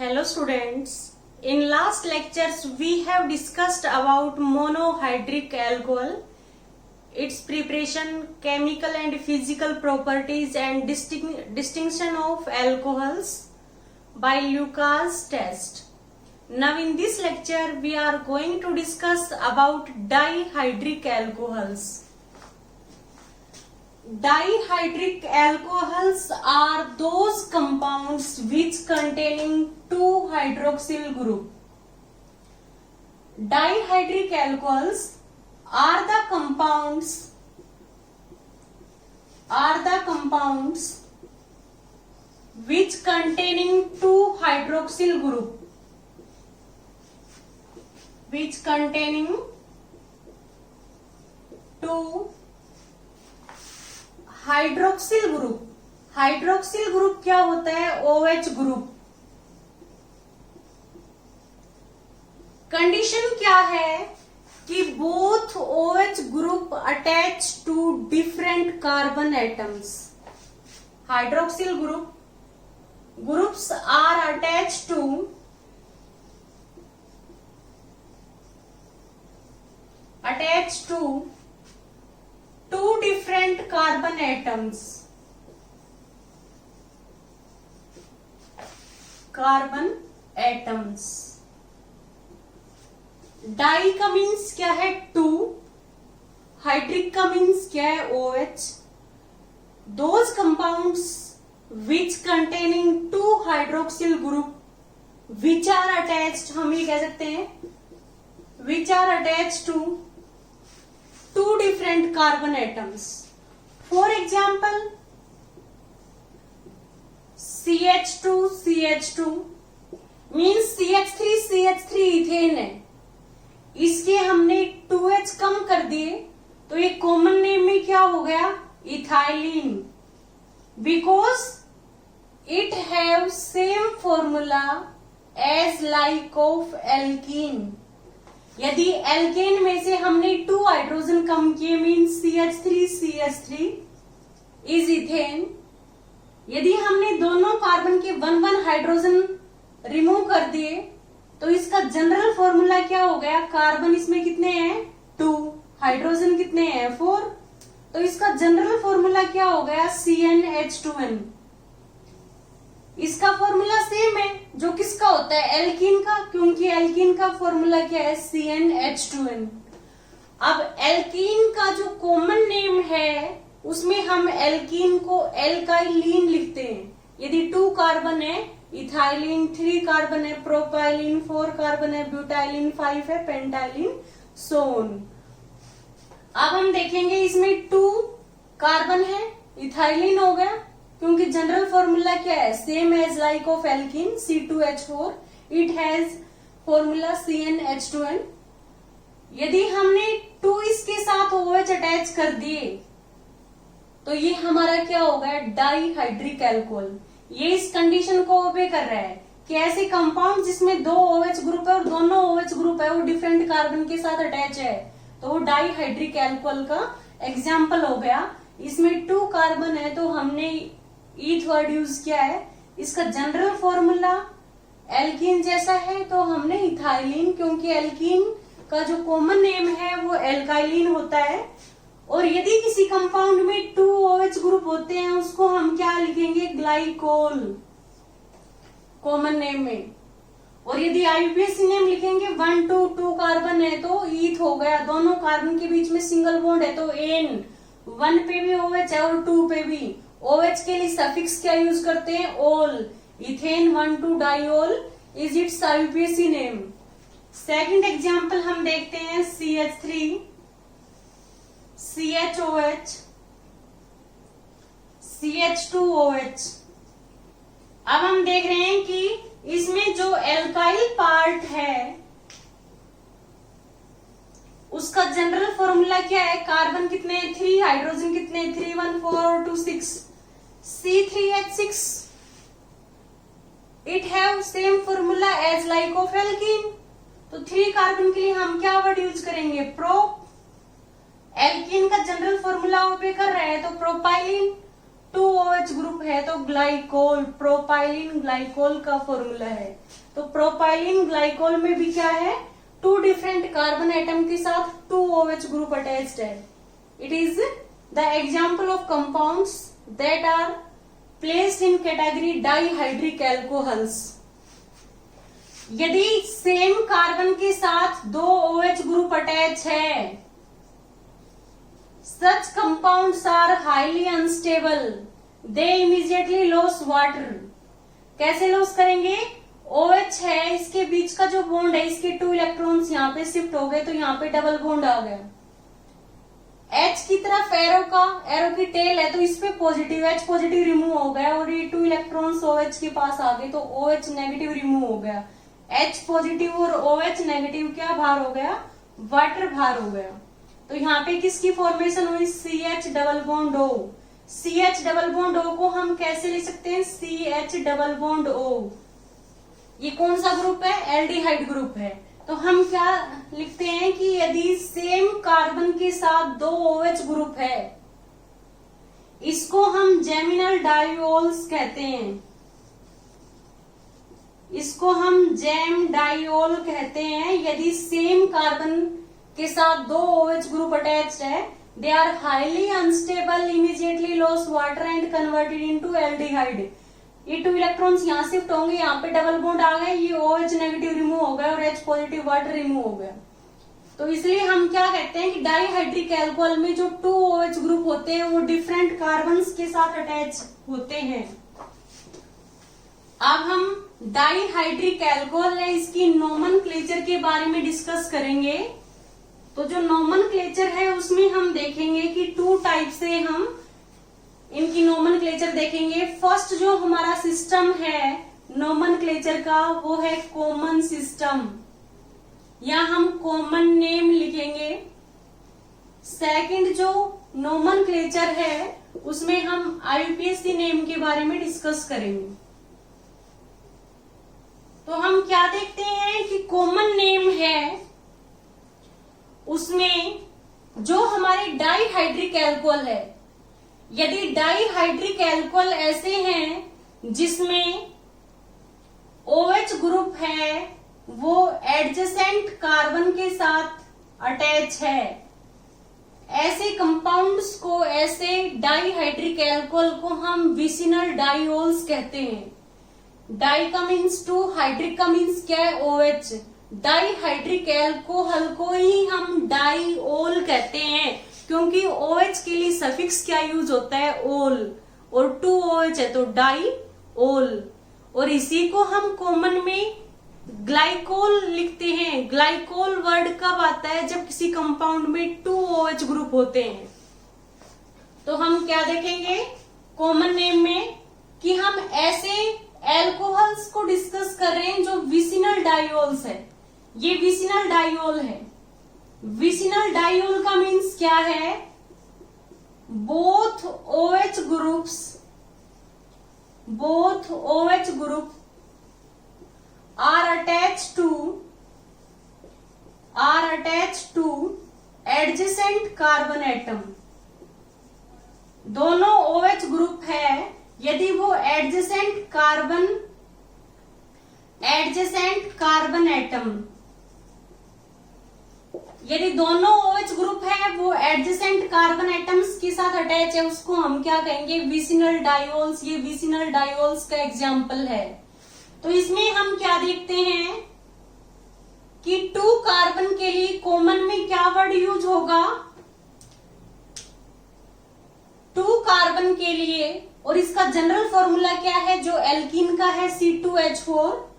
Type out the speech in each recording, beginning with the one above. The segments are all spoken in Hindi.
Hello students. In last lectures we have discussed about monohydric alcohol, its preparation, chemical and physical properties and distinction of alcohols by Lucas test. Now in this lecture we are going to discuss about dihydric alcohols. Dihydric alcohols are those compounds which containing two hydroxyl group. Dihydric alcohols are the compounds which containing two hydroxyl group. Which containing two hydroxyl group. Hydroxyl group क्या होता है? OH group. कंडीशन क्या है कि both OH group attach to different carbon atoms. Hydroxyl groups are attach to two different carbon atoms. Di का मीन्स क्या है? टू. हाइड्रिक का मीन्स क्या है? OH. Those compounds which containing two hydroxyl group which are attached, हम ये कह सकते हैं which are attached to two different carbon atoms. For example, CH2 means CH3 ethane है. इसके हमने 2H कम कर दिए तो ये कॉमन नेम में क्या हो गया? Ethylene. Because it have same formula as like of alkene. यदि एल्केन में से हमने 2 हाइड्रोजन कम किए मीन्स CH3 इज इथेन. यदि हमने दोनों कार्बन के 1 हाइड्रोजन रिमूव कर दिए तो इसका जनरल फॉर्मूला क्या हो गया? कार्बन इसमें कितने हैं? 2. हाइड्रोजन कितने हैं? 4. तो इसका जनरल फॉर्मूला क्या हो गया? CnH2n. इसका फॉर्मूला सेम है जो किसका होता है? एल्कीन का, क्योंकि एल्कीन का फॉर्मूला क्या है? CnH2n. अब एल्कीन का जो कॉमन नेम है उसमें हम एल्कीन को एल्काइलिन लिखते हैं. यदि 2 कार्बन है इथाइलिन, 3 कार्बन है प्रोपाइलिन, 4 कार्बन है ब्यूटाइलिन, 5 है पेंटाइलिन, सोन. अब हम देखेंगे इसमें 2 कार्बन है, इथाइलिन हो गया क्योंकि जनरल फॉर्मूला क्या है? Same as like of alkene C2H4. It has formula CnH2n. यदि हमने 2 इसके साथ OH अटैच कर दिए तो ये हमारा क्या होगा? Dihydric alcohol. ये इस कंडीशन को ओबे कर रहा है कि ऐसे कंपाउंड जिसमें 2 OH ग्रुप है और दोनों OH ग्रुप है वो डिफरेंट कार्बन के साथ अटैच है तो वो डाइहाइड्रिक अल्कोहल का एग्जाम्पल हो गया. इसमें 2 कार्बन है तो हमने ईथ वर्ड यूज किया है. इसका जनरल फॉर्मूला एल्कीन जैसा है तो हमने इथाइलिन, क्योंकि एल्कीन का जो कॉमन नेम है वो एल्काइलिन होता है. और यदि किसी कंपाउंड में 2 OH ग्रुप होते हैं उसको हम क्या लिखेंगे? ग्लाइकोल कॉमन नेम में. और यदि IUPAC नेम लिखेंगे 1 2 कार्बन है तो ईथ हो गया. दोनों कार्बन के बीच में सिंगल बॉन्ड है तो एन. 1 पे भी OH है और 2 पे भी. OH के लिए सफिक्स क्या यूज करते हैं? ओल. Ethane 1,2 diol is it's IUPAC name. Second example हम देखते हैं CH3 CHOH CH2OH. अब हम देख रहे हैं कि इसमें जो एल्काइल पार्ट है उसका जनरल फॉर्मूला क्या है? कार्बन कितने हैं? 3. हाइड्रोजन कितने हैं? 3 1 4 2 6 C3H6. It have same formula as like of alkene. तो 3 कार्बन के लिए हम क्या वर्ड यूज करेंगे? प्रो. एल्कीन का जनरल फॉर्मूला ओबे कर रहे हैं तो प्रोपाइलिन. 2OH ग्रुप है तो ग्लाइकोल, प्रोपाइलिन ग्लाइकोल का फॉर्मूला है। तो प्रोपाइलिन ग्लाइकोल में भी क्या है, 2 डिफरेंट कार्बन एटम के साथ 2OH ग्रुप अटैच्ड है। It is the example of compounds that are placed in category dihydric alcohols. यदि सेम कार्बन के साथ 2 OH ग्रुप अटैच है, such compounds are highly unstable, they immediately lose water। कैसे लॉस करेंगे, OH है, इसके बीच का जो बॉन्ड है, इसके 2 इलेक्ट्रॉन्स यहाँ पे शिफ्ट हो गए तो यहाँ पे डबल बॉन्ड आ गया। H की तरफ एरो की टेल है तो इस पे पॉजिटिव, H पॉजिटिव रिमूव हो गया और ये 2 इलेक्ट्रॉन्स OH के पास आ गए तो OH नेगेटिव रिमूव हो गया। H पॉजिटिव और OH नेगेटिव क्या बाहर हो गया, वाटर बाहर हो गया। तो यहाँ पे किसकी फॉर्मेशन हुई, CH double bond O। CH double bond O को हम कैसे ले सकते हैं, CH डबल बॉन्ड O। ये कौन सा ग्रुप है, एल्डिहाइड ग्रुप है। तो हम क्या लिखते हैं कि यदि सेम कार्बन के साथ 2 OH ग्रुप है, इसको हम जेमिनल डाइओल्स कहते हैं, इसको हम जेम डाइओल कहते हैं। यदि सेम कार्बन के साथ 2 OH ग्रुप अटैच्ड है, they are highly unstable, immediately loss water and converted into aldehyde. ये 2 इलेक्ट्रॉन्स यहाँ शिफ्ट होंगे, यहाँ पे डबल बॉन्ड आ गए, ये OH नेगेटिव रिमूव हो गया और H पॉजिटिव वाटर रिमूव हो गया। तो इसलिए हम क्या कहते हैं कि डाइहाइड्रिक एल्कोहल में जो 2 OH ग्रुप होते हैं वो डिफरेंट कार्बन्स के साथ अटैच होते हैं। अब हम डाइहाइड्रिक एल्कोहल है, इसकी नोमेनक्लेचर के बारे में डिस्कस करेंगे। तो जो नोमेनक्लेचर है उसमें हम देखेंगे कि 2 टाइप से हम इनकी नोमेनक्लेचर देखेंगे। फर्स्ट जो हमारा सिस्टम है नोमेनक्लेचर का वो है कॉमन सिस्टम, या हम कॉमन नेम लिखेंगे। सेकंड जो नोमेनक्लेचर है उसमें हम IUPAC नेम के बारे में डिस्कस करेंगे। तो हम क्या देखते हैं कि कॉमन नेम है उसमें जो हमारे डाइहाइड्रिक एल्कोहल है, यदि डाइहाइड्रिक एल्कोहल ऐसे हैं जिसमें OH ग्रुप है वो एडजेसेंट कार्बन के साथ अटैच है, ऐसे कंपाउंड्स को, ऐसे डाइहाइड्रिक एल्कोहल को हम विसिनल डाइओल्स कहते हैं। डाई का मीन्स 2, हाइड्रिक का मीन्स क्या है, OH। डाइहाइड्रिक एल्कोहल को ही हम डाइओल कहते हैं क्योंकि OH के लिए सफिक्स क्या यूज होता है, ओल, और 2 OH है तो डाइओल। और इसी को हम कॉमन में ग्लाइकोल लिखते हैं। ग्लाइकोल वर्ड कब आता है, जब किसी कंपाउंड में 2 OH ग्रुप होते हैं। तो हम क्या देखेंगे कॉमन नेम में कि हम ऐसे एल्कोहल्स को डिस्कस कर रहे हैं जो विसिनल डाइओल्स है। ये विसिनल डाइओल है। विसिनल डाइओल का मीन्स क्या है, both OH group are attached to adjacent carbon atom। दोनों OH ग्रुप है, यदि वो एडजेसेंट कार्बन एटम, यदि दोनों OH ग्रुप है वो एडजेसेंट कार्बन एटम्स के साथ अटैच है, उसको हम क्या कहेंगे, विसिनल डाइओल्स। ये विसिनल डाइओल्स का एग्जाम्पल है। तो इसमें हम क्या देखते हैं कि 2 कार्बन के लिए कॉमन में क्या वर्ड यूज होगा, 2 कार्बन के लिए, और इसका जनरल फॉर्मूला क्या है, जो एल्कीन का है C2H4।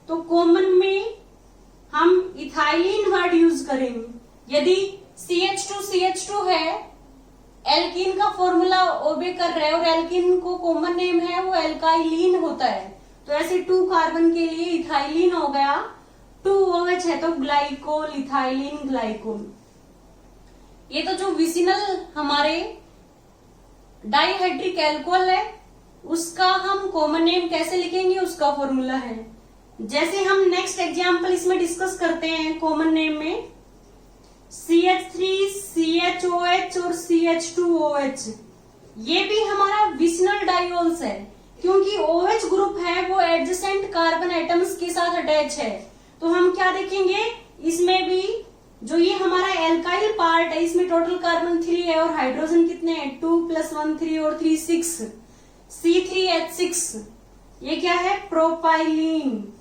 तो कॉमन में हम इथाइलिन वर्ड यूज करेंगे। यदि CH2 है, एल्कीन का फॉर्मूला ओबे कर रहा है और एल्कीन को कॉमन नेम है वो एल्काइलिन होता है, तो ऐसे 2 कार्बन के लिए इथाइलिन हो गया। 2 OH है तो ग्लाइकोल, इथाइलिन ग्लाइकोल। ये तो जो विसिनल हमारे डाइहाइड्रिक एल्कोहल है उसका हम कॉमन नेम कैसे लिखेंगे, उसका फॉर्मूला है। जैसे हम नेक्स्ट एग्जांपल इसमें डिस्कस करते हैं कॉमन नेम में, CH3, CHOH और CH2OH। ये भी हमारा विसिनल डायोल्स है, क्योंकि OH ग्रुप है वो एडजेसेंट कार्बन एटम्स के साथ अटैच है। तो हम क्या देखेंगे, इसमें भी जो ये हमारा एल्काइल पार्ट है, इसमें टोटल कार्बन 3 है और हाइड्रोजन कितने हैं, 2 + 1 3 और 3 6, C3H6। ये क्या है, प्रोपाइलीन।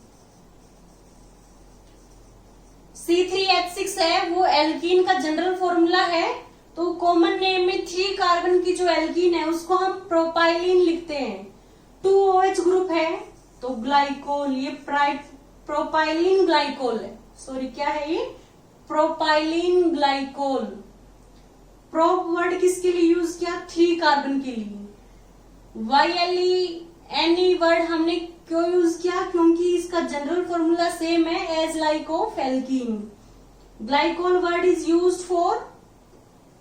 C3H6 है वो एल्कीन का जनरल फॉर्मूला है। तो कॉमन नेम में 3 कार्बन की जो एल्कीन है उसको हम प्रोपाइलीन लिखते हैं। 2 OH ग्रुप है तो ग्लाइकोल, ये प्रोपाइलीन ग्लाइकोल है। सॉरी, क्या है ये, प्रोपाइलीन ग्लाइकोल। प्रोप वर्ड किसके लिए यूज किया, 3 कार्बन के लिए। YLE वर्ड हमने क्यों यूज किया, क्योंकि इसका जनरल फॉर्मूला सेम है as like of alkene. Glycol word is used for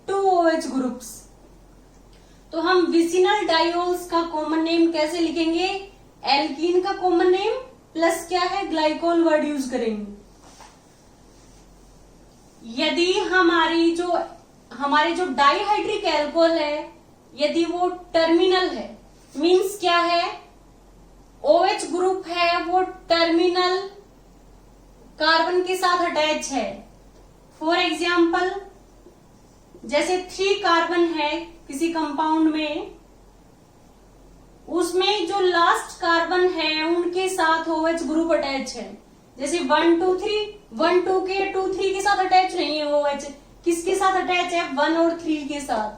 2 OH groups. तो हम विसिनल डायोल्स का कॉमन नेम कैसे लिखेंगे, एल्कीन का कॉमन नेम प्लस क्या है, ग्लाइकोल वर्ड यूज करेंगे। यदि हमारे जो डाइहाइड्रिक एल्कोहल है, यदि वो टर्मिनल है, मींस क्या है, OH ग्रुप है वो टर्मिनल कार्बन के साथ अटैच है। फॉर एग्जाम्पल, जैसे 3 कार्बन है किसी कंपाउंड में, उसमें जो लास्ट कार्बन है उनके साथ OH ग्रुप अटैच है। जैसे 1 2 3, 1 2 के 2 3 के साथ अटैच नहीं है OH, किसके साथ अटैच है, 1 और 3 के साथ।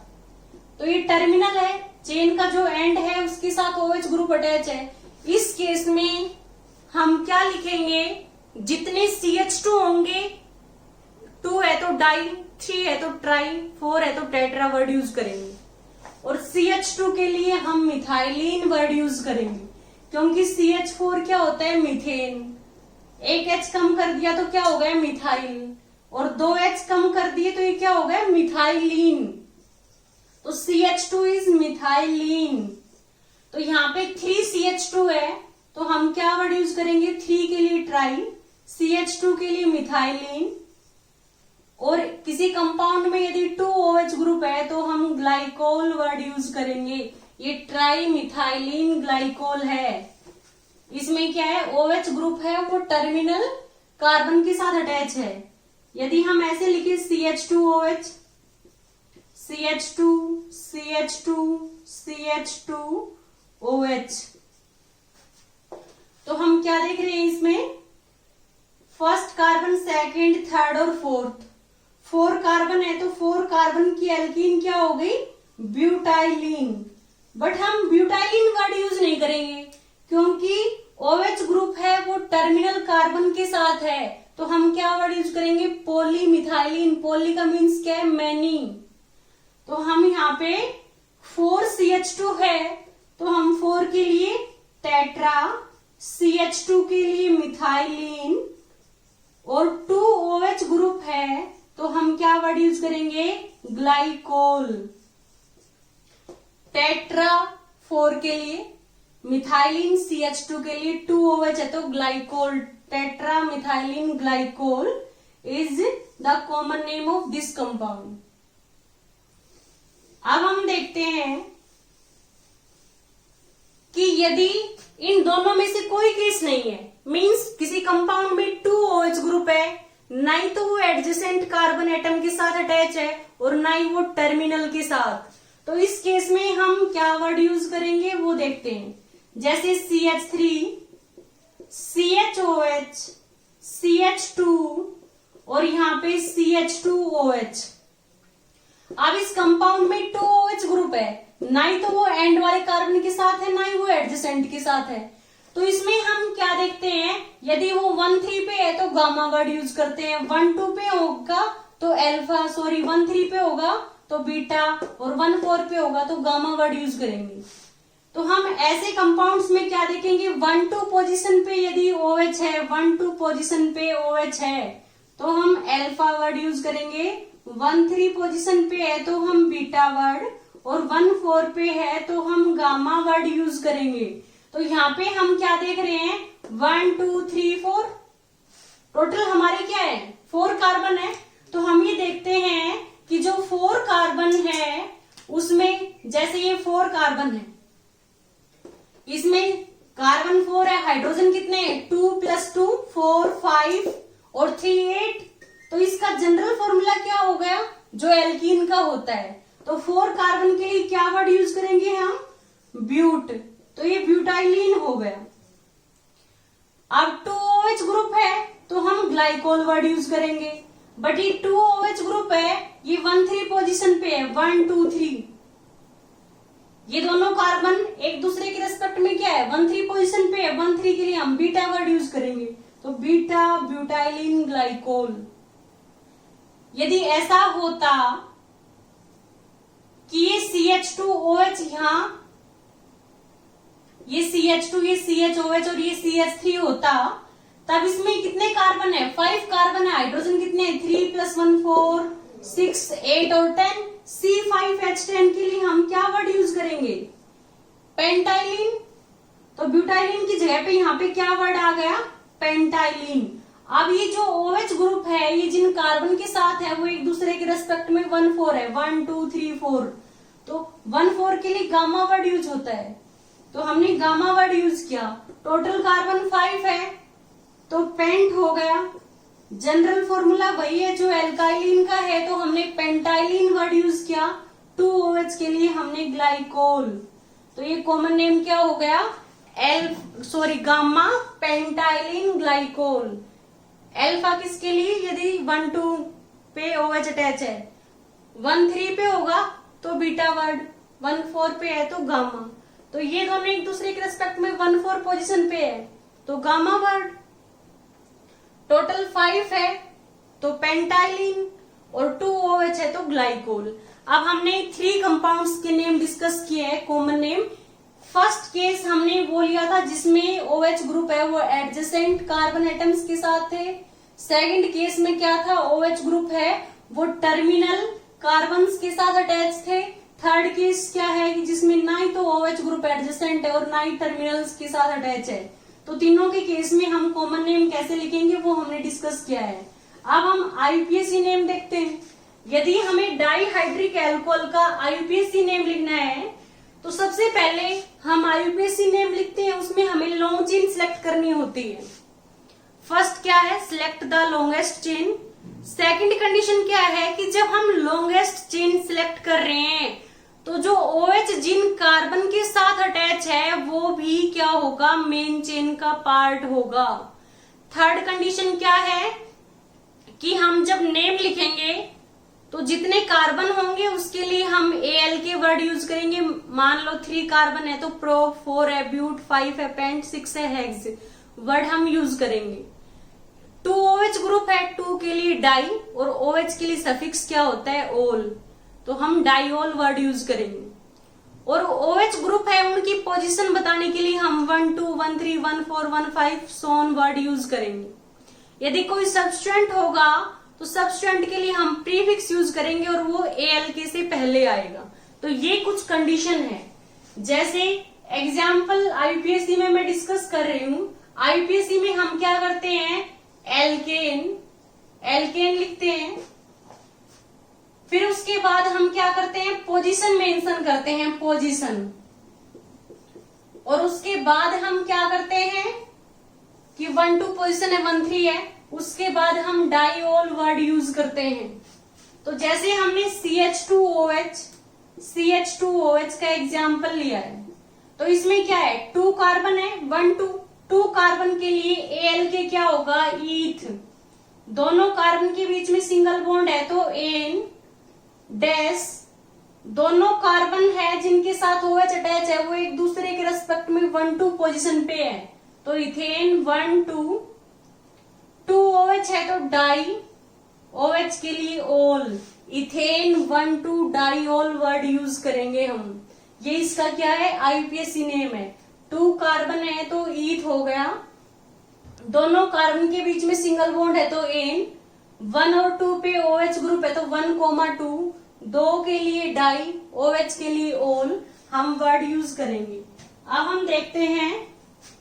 तो ये टर्मिनल है, चेन का जो एंड है उसके साथ OH ग्रुप अटैच है। इस केस में हम क्या लिखेंगे, जितने CH2 होंगे, 2 है तो डाई, 3 है तो ट्राई, 4 है तो टेट्रा वर्ड यूज करेंगे। और CH2 के लिए हम मिथाइलिन वर्ड यूज करेंगे, क्योंकि CH4 क्या होता है, मीथेन। 1 H कम कर दिया तो क्या हो गया, मिथाइल, और 2 H कम कर दिए तो ये क्या हो गया, मिथाइलिन। तो CH2 इज मिथाइलिन। तो यहाँ पे 3 CH2 है तो हम क्या वर्ड यूज करेंगे, 3 के लिए ट्राई, CH2 के लिए मिथाइलिन। और किसी कंपाउंड में यदि 2 OH ग्रुप है तो हम ग्लाइकोल वर्ड यूज करेंगे। ये ट्राई मिथाइलिन ग्लाइकोल है। इसमें क्या है, OH ग्रुप है वो टर्मिनल कार्बन के साथ अटैच है। यदि हम ऐसे लिखे CH2OH, CH2 CH2 CH2OH, तो हम क्या देख रहे हैं इसमें, फर्स्ट कार्बन, सेकंड, थर्ड और फोर्थ। 4 कार्बन है तो 4 कार्बन की एल्कीन क्या हो गई, ब्यूटाइलिन। बट हम ब्यूटाइलिन वर्ड यूज नहीं करेंगे, क्योंकि OH ग्रुप है वो टर्मिनल कार्बन के साथ है। तो हम क्या वर्ड यूज करेंगे, पॉलीमिथाइलिन। पॉली का मीन्स क्या है, मैनी। तो हम यहाँ पे 4 CH2 है तो हम 4 के लिए टेट्रा, CH2 के लिए मिथाइलिन, और 2 OH ग्रुप है तो हम क्या वर्ड यूज करेंगे, ग्लाइकोल। टेट्रा 4 के लिए, मिथाइलिन CH2 के लिए, 2 OH है तो glycol. Tetra methylene glycol is the common name of this compound. अब हम देखते हैं कि यदि इन दोनों में से कोई केस नहीं है, मींस किसी कंपाउंड में 2 OH ग्रुप है, ना ही तो वो एडजेसेंट कार्बन एटम के साथ अटैच है और ना ही वो टर्मिनल के साथ, तो इस केस में हम क्या वर्ड यूज करेंगे वो देखते हैं। जैसे CH3, CHOH, CH2 और यहाँ पे CH2OH। अब इस कंपाउंड में 2 OH ग्रुप है, ना ही तो वो एंड वाले कार्बन के साथ है, ना ही वो एडजेसेंट के साथ है। तो इसमें हम क्या देखते हैं, यदि वो 1,3 पे है तो गामा वर्ड यूज करते हैं, 1,2 पे होगा तो अल्फा, 1,3 पे होगा तो बीटा, और 1,4 पे होगा तो गामा वर्ड यूज करेंगे। तो हम ऐसे कंपाउंड्स में क्या देखेंगे, 1,2 पोजीशन पे यदि OH है, 1,2 पोजीशन पे OH है तो हम अल्फा वर्ड यूज करेंगे, 1,3 पोजीशन पे है तो हम बीटा वर्ड, और 1,4 पे है तो हम गामा वर्ड यूज करेंगे। तो यहाँ पे हम क्या देख रहे हैं, 1 2 3 4, टोटल हमारे क्या है, 4 कार्बन है। तो हम ये देखते हैं कि जो 4 कार्बन है उसमें जैसे ये 4 कार्बन है, इसमें कार्बन 4 है, हाइड्रोजन कितने हैं 2 + 2 4 5 और 3 8। तो इसका जनरल फॉर्मूला क्या हो गया जो एल्कीन का होता है। तो 4 कार्बन के लिए क्या वर्ड यूज करेंगे हम, ब्यूट, तो ये ब्यूटाइलिन हो गया। अब 2OH ग्रुप है तो हम ग्लाइकोल वर्ड यूज करेंगे, बट ये 2OH ग्रुप है, ये 1-3 पोजीशन पे है, 1 2 3। ये दोनों कार्बन एक दूसरे के रेस्पेक्ट में क्या है 1-3 पोजीशन पे है, 1-3 के लिए हम बीटा वर्ड यूज करेंगे, तो बीटा ब्यूटाइलिन ग्लाइकोल। यदि ऐसा होता कि ये CH2OH यहां, ये CH2 ये CHOH और ये CH3 होता, तब इसमें कितने कार्बन है 5 कार्बन है, हाइड्रोजन कितने हैं 3 + 1 4 6 8 और 10। C5H10 के लिए हम क्या वर्ड यूज करेंगे, पेंटाइलिन। तो ब्यूटाइलिन की जगह पे यहाँ पे क्या वर्ड आ गया, पेंटाइलिन। अब ये जो OH ग्रुप है, ये जिन कार्बन के साथ है वो एक दूसरे के रेस्पेक्ट में 1-4 है, 1 2 3 4। तो 1-4 के लिए गामा वर्ड यूज होता है, तो हमने गामा वर्ड यूज किया। टोटल कार्बन 5 है तो पेंट हो गया। जनरल फॉर्मूला वही है जो एल्काइलिन का है, तो हमने पेंटाइलिन वर्ड यूज किया। 2OH के लिए हमने ग्लाइकोल, तो ये कॉमन नेम क्या हो गया, गामा पेंटाइलिन ग्लाइकोल। एल्फा किसके लिए, यदि 1 2 पे OH अटैच है, 1 3 पे होगा तो बीटा वर्ड, 1 4 पे है तो गामा। तो ये दोनों एक दूसरे के रेस्पेक्ट में 1 4 पोजीशन पे है तो गामा वर्ड। टोटल 5 है तो पेंटाइलिन और 2OH है तो ग्लाइकोल। अब हमने 3 कंपाउंड्स के नेम डिस्कस किए हैं, कॉमन नेम। फर्स्ट केस हमने वो लिया था जिसमें OH ग्रुप है वो एडजेसेंट कार्बन एटम्स के साथ थे। सेकंड केस में क्या था, OH ग्रुप है वो टर्मिनल कार्बन्स के साथ अटैच थे। थर्ड केस क्या है कि जिसमें ना ही तो OH ग्रुप एडजेसेंट है और ना ही टर्मिनल्स के साथ अटैच है। तो तीनों के केस में हम कॉमन नेम कैसे लिखेंगे वो हमने डिस्कस किया है। अब हम IUPAC नेम देखते हैं। यदि हमें डाइहाइड्रिक एल्कोहल का IUPAC नेम लिखना है तो सबसे पहले हम IUPAC नेम लिखते हैं, उसमें हमें लॉन्ग चेन सिलेक्ट करनी होती है। फर्स्ट क्या है, select the longest chain. Second condition क्या है कि जब हम लॉन्गेस्ट चेन सिलेक्ट कर रहे हैं तो जो OH जिन कार्बन के साथ अटैच है वो भी क्या होगा, मेन चेन का पार्ट होगा। थर्ड कंडीशन क्या है कि हम जब नेम लिखेंगे तो जितने कार्बन होंगे उसके लिए हम Al के वर्ड यूज करेंगे। मान लो 3 कार्बन है तो प्रो, 4 है ब्यूट, 5 है पेंट, 6 है हेक्स वर्ड हम यूज करेंगे। 2OH ग्रुप है, 2 के लिए डाई और OH के लिए सफिक्स क्या होता है, ओल, तो हम डाइओल वर्ड यूज करेंगे। और OH ग्रुप है उनकी पोजीशन बताने के लिए हम 1 2 1 3 1 4 1 5 सोन वर्ड यूज करेंगे। यदि कोई सब्स्टेंट होगा तो सब्स्टेंट के लिए हम प्रीफिक्स यूज करेंगे और वो ALK से पहले आएगा। तो ये कुछ कंडीशन है। जैसे एग्जाम्पल IUPAC में मैं डिस्कस कर रही हूँ। IUPAC में हम क्या करते हैं, एल्केन लिखते हैं, फिर उसके बाद हम क्या करते हैं, पोजीशन मेंशन करते हैं, पोजीशन, और उसके बाद हम क्या करते हैं कि 1 2 पोजीशन है, 1 3 है, उसके बाद हम डाइओल वर्ड यूज करते हैं। तो जैसे हमने CH2OH का एग्जाम्पल लिया है तो इसमें क्या है, 2 कार्बन है, 1 2 कार्बन के लिए ALK क्या होगा, ईथ। दोनों कार्बन के बीच में सिंगल बॉन्ड है तो एन डैश। दोनों कार्बन है जिनके साथ OH अटैच है वो एक दूसरे के रेस्पेक्ट में 1 2 पोजीशन पे है तो इथेन 1 2 2OH है तो डाई, OH के लिए ओल, इथेन 1 2 डाइओल वर्ड यूज करेंगे हम। ये इसका क्या है, IUPAC नेम है। 2 कार्बन है तो ईथ हो गया, दोनों कार्बन के बीच में सिंगल बॉन्ड है तो एन, 1 और 2 पे OH ग्रुप है तो 1 2, 2 के लिए डाई, OH के लिए ओल हम वर्ड यूज करेंगे। अब हम देखते हैं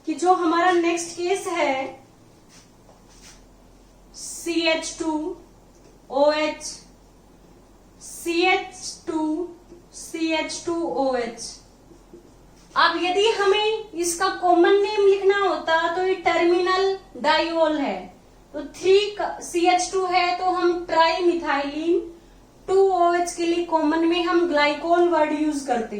कि जो हमारा नेक्स्ट केस है CH2OH, CH2 CH2OH। अब यदि हमें इसका कॉमन नेम लिखना होता तो ये टर्मिनल डाइओल है, तो 3CH2 है तो हम ट्राई मिथाइलिन, 2OH के लिए कॉमन में हम ग्लाइकोल वर्ड यूज करते।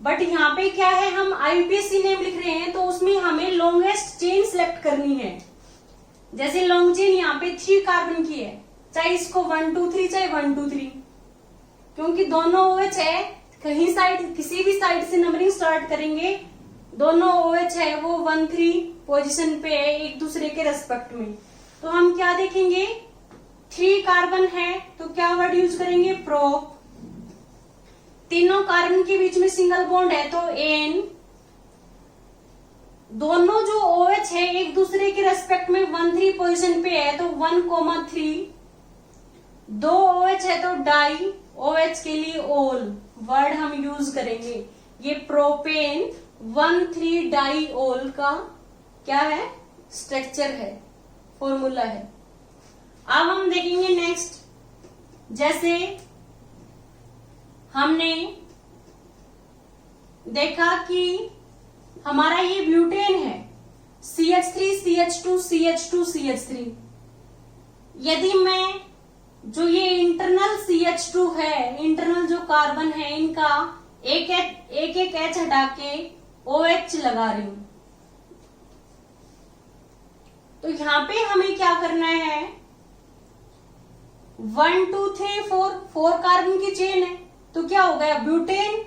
बट यहाँ पे क्या है, हम IUPAC नेम लिख रहे हैं तो उसमें हमें लॉन्गेस्ट चेन सिलेक्ट करनी है। जैसे लॉन्ग चेन यहाँ पे 3 कार्बन की है, चाहे इसको 1 2 3 चाहे 1 2 3, क्योंकि दोनों OH है, कहीं साइड किसी भी साइड से नंबरिंग स्टार्ट करेंगे, दोनों OH है वो 1 3 पोजीशन पे है एक दूसरे के रेस्पेक्ट में। तो हम क्या देखेंगे, 3 कार्बन है तो क्या वर्ड यूज करेंगे, प्रोप। तीनों कार्बन के बीच में सिंगल बॉन्ड है तो एन। दोनों जो OH है एक दूसरे के रेस्पेक्ट में 1 3 पोजीशन पे है तो 1 3। दो OH है तो डाई, OH के लिए ओल वर्ड हम यूज करेंगे। ये प्रोपेन 1 3 डाई ओल का क्या है, स्ट्रक्चर है, फॉर्मूला है। अब हम देखेंगे नेक्स्ट, जैसे हमने देखा कि हमारा ये ब्यूटेन है, CH3 CH2 CH2 CH3। यदि मैं जो ये इंटरनल CH2 है, इंटरनल जो कार्बन है, इनका एक H हटा के OH लगा रही हूं, तो यहां पे हमें क्या करना है, 1 2 3 4 कार्बन की चेन है तो क्या हो गया, ब्यूटेन।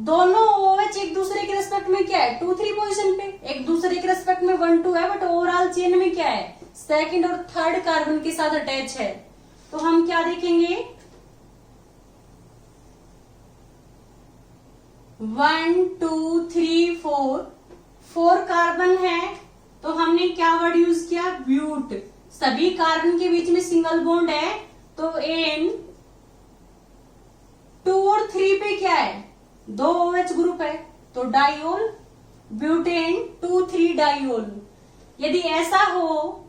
दोनों OH एक दूसरे के रेस्पेक्ट में क्या है, 2 3 पोजीशन पे, एक दूसरे के रेस्पेक्ट में 1 2 है, बट ओवरऑल चेन में क्या है, सेकंड और थर्ड कार्बन के साथ अटैच है। तो हम क्या देखेंगे, 1 2 3 4 कार्बन है तो हमने क्या वर्ड यूज किया, ब्यूट। सभी कार्बन के बीच में सिंगल बॉन्ड है तो एन। 2 और 3 पे क्या है, 2 OH ग्रुप है तो डाइओल, ब्यूटेन 2 3 डाइओल। यदि ऐसा हो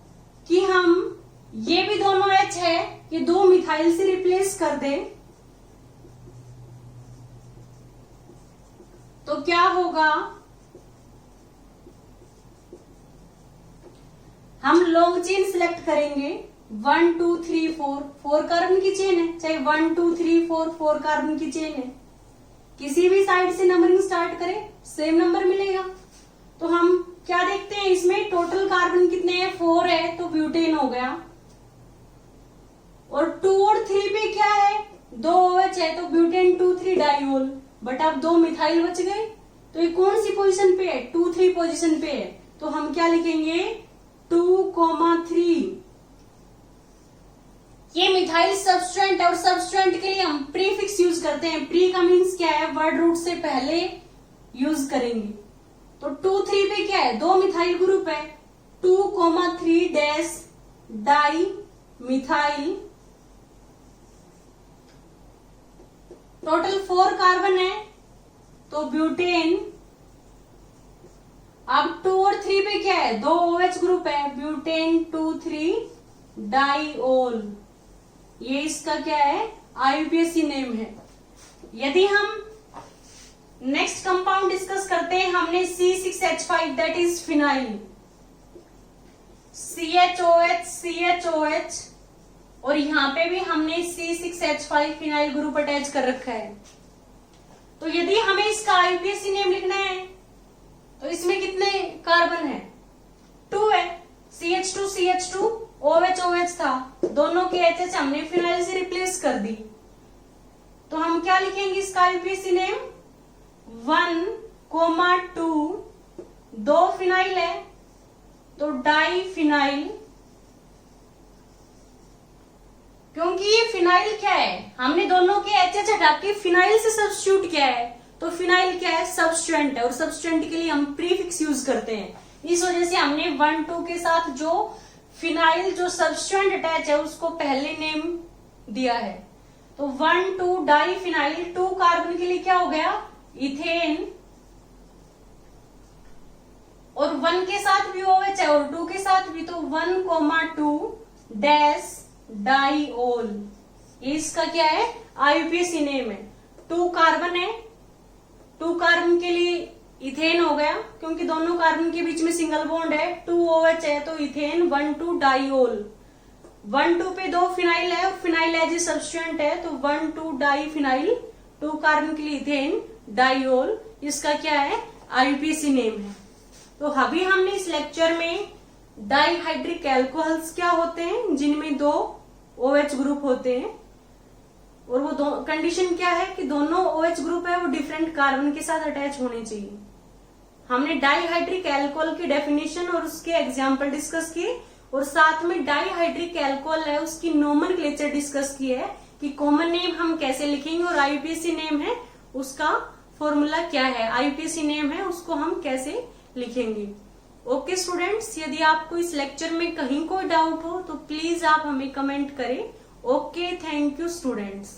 कि हम ये भी दोनों H है, ये 2 मिथाइल से रिप्लेस कर दे तो क्या होगा, हम लॉन्ग चेन सिलेक्ट करेंगे। 1 2 3 4 कार्बन की चेन है, चाहे 1 2 3 4 कार्बन की चेन है, किसी भी साइड से नंबरिंग स्टार्ट करें सेम नंबर मिलेगा। तो हम क्या देखते हैं, इसमें टोटल कार्बन कितने हैं, 4 है तो ब्यूटेन हो गया। और 2 और 3 पे क्या है, 2 OH है तो ब्यूटेन 2 3 डाइओल। बट अब 2 मिथाइल बच गए तो ये कौन सी पोजीशन पे है, 2 3 पोजीशन पे है। तो हम क्या लिखेंगे, 2 3। ये मिथाइल सबस्टेंट है और सबस्टेंट के लिए हम प्रीफिक्स यूज करते हैं। प्री का मीन्स क्या है, वर्ड रूट से पहले यूज करेंगे। तो 2 3 पे क्या है, 2 मिथाइल ग्रुप है, 2 3 dash di methyl. Total 4 carbon है तो ब्यूटेन। अब 2 और 3 पे क्या है, 2 OH ग्रुप है, ब्यूटेन 2 3 डाइओल। ये इसका क्या है, IUPAC नेम है। यदि हम नेक्स्ट कंपाउंड डिस्कस करते हैं, हमने C6H5 that is phenyl, CHOH और यहाँ पे भी हमने C6H5 फिनाइल ग्रुप अटैच कर रखा है। तो यदि हमें इसका IUPAC नेम लिखना है तो इसमें कितने कार्बन है, 2 है, CH2 OH था, दोनों के HH हमने फिनाइल से रिप्लेस कर दी। तो हम क्या लिखेंगे इसका IUPAC नेम, 1 2, 2 फिनाइल है तो डाई फिनाइल। क्योंकि ये फिनाइल क्या है, हमने दोनों के HH हटा के फिनाइल से सब्स्टिट्यूट किया है, तो फिनाइल क्या है, सबस्टेंट है और सबस्टेंट के लिए हम प्रीफिक्स यूज करते हैं। इस वजह से हमने 1 2 के साथ जो फिनाइल जो सबस्टेंट अटैच है उसको पहले नेम दिया है। तो 1 2 डाई फिनाइल, 2 कार्बन के लिए क्या हो गया, इथेन। और 1 के साथ भी OH है और 2 के साथ भी, तो 1 2 डैश डाइओल। इसका क्या है, IUPAC नेम है। 2 कार्बन है, 2 कार्बन के लिए इथेन हो गया, क्योंकि दोनों कार्बन के बीच में सिंगल बॉन्ड है। 2 OH है तो इथेन, 1 2 डाइओल, 1 2 पे 2 फिनाइल है और फिनाइल एज ए सब्स्टिट्यूएंट है तो 1 2 डाई फिनाइल, 2 कार्बन के लिए इथेन डाइओल, इसका क्या है आईयूपीएसी नेम है। तो अभी हमने इस लेक्चर में डाइहाइड्रिक एल्कोहल्स क्या होते हैं, जिनमें 2 OH ग्रुप होते हैं, और वो दो कंडीशन क्या है कि दोनों OH ग्रुप है वो डिफरेंट कार्बन के साथ अटैच होने चाहिए। हमने डाइहाइड्रिक एल्कोहल की डेफिनेशन और उसके एग्जाम्पल डिस्कस किए, और साथ में डाइहाइड्रिक एल्कोहल है उसकी नोमेनक्लेचर डिस्कस की है कि कॉमन नेम हम कैसे लिखेंगे और आईयूपीएसी नेम है उसका फॉर्मूला क्या है, आईयूपीएसी नेम है उसको हम कैसे लिखेंगे। ओके स्टूडेंट्स, यदि आपको इस लेक्चर में कहीं कोई डाउट हो तो प्लीज आप हमें कमेंट करें। Okay, thank you students.